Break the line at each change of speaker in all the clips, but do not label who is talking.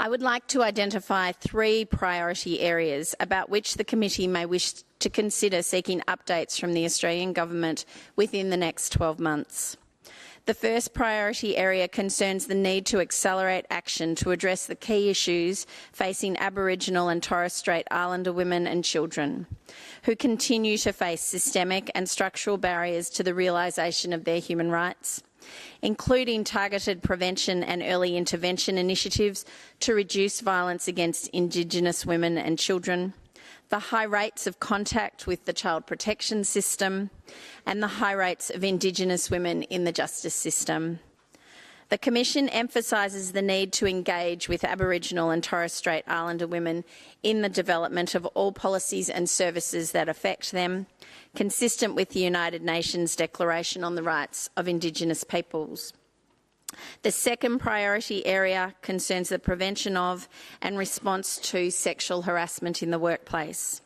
I would like to identify 3 priority areas about which the committee may wish to consider seeking updates from the Australian Government within the next 12 months. The first priority area concerns the need to accelerate action to address the key issues facing Aboriginal and Torres Strait Islander women and children, who continue to face systemic and structural barriers to the realisation of their human rights, including targeted prevention and early intervention initiatives to reduce violence against Indigenous women and children, the high rates of contact with the child protection system, and the high rates of Indigenous women in the justice system. The Commission emphasises the need to engage with Aboriginal and Torres Strait Islander women in the development of all policies and services that affect them, consistent with the United Nations Declaration on the Rights of Indigenous Peoples. The second priority area concerns the prevention of and response to sexual harassment in the workplace.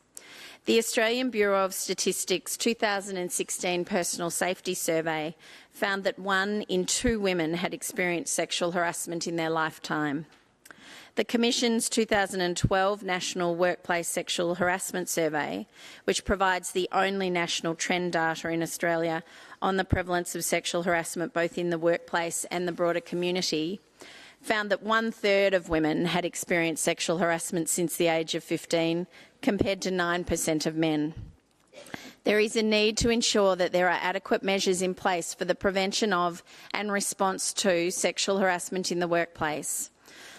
The Australian Bureau of Statistics 2016 Personal Safety Survey found that 1 in 2 women had experienced sexual harassment in their lifetime. The Commission's 2012 National Workplace Sexual Harassment Survey, which provides the only national trend data in Australia on the prevalence of sexual harassment both in the workplace and the broader community, found that 1/3 of women had experienced sexual harassment since the age of 15, compared to 9% of men. There is a need to ensure that there are adequate measures in place for the prevention of and response to sexual harassment in the workplace.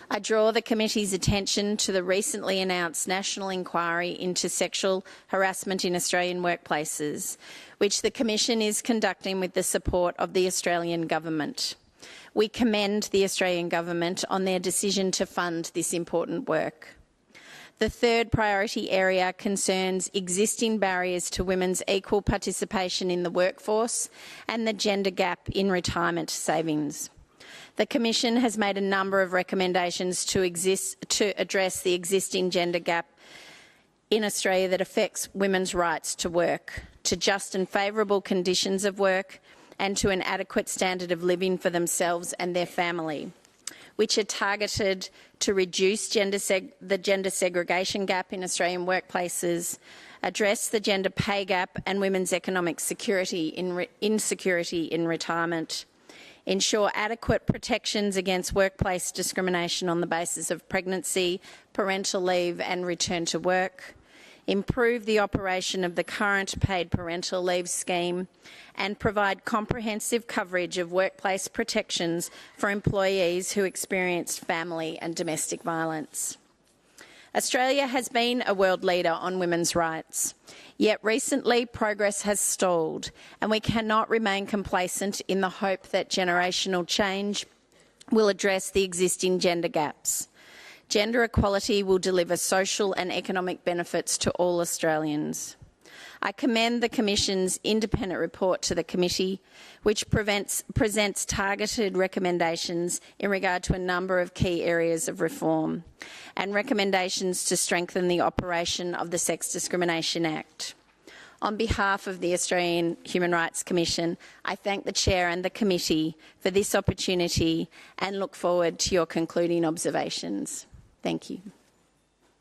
I draw the committee's attention to the recently announced national inquiry into sexual harassment in Australian workplaces, which the Commission is conducting with the support of the Australian Government. We commend the Australian Government on their decision to fund this important work. The third priority area concerns existing barriers to women's equal participation in the workforce and the gender gap in retirement savings. The Commission has made a number of recommendations to address the existing gender gap in Australia that affects women's rights to work, to just and favourable conditions of work, and to an adequate standard of living for themselves and their family, which are targeted to reduce the gender segregation gap in Australian workplaces, address the gender pay gap and women's economic insecurity in retirement, ensure adequate protections against workplace discrimination on the basis of pregnancy, parental leave and return to work, improve the operation of the current paid parental leave scheme, and provide comprehensive coverage of workplace protections for employees who experienced family and domestic violence. Australia has been a world leader on women's rights, yet recently progress has stalled, and we cannot remain complacent in the hope that generational change will address the existing gender gaps. Gender equality will deliver social and economic benefits to all Australians. I commend the Commission's independent report to the committee, which presents targeted recommendations in regard to a number of key areas of reform and recommendations to strengthen the operation of the Sex Discrimination Act. On behalf of the Australian Human Rights Commission, I thank the Chair and the committee for this opportunity and look forward to your concluding observations. Thank you.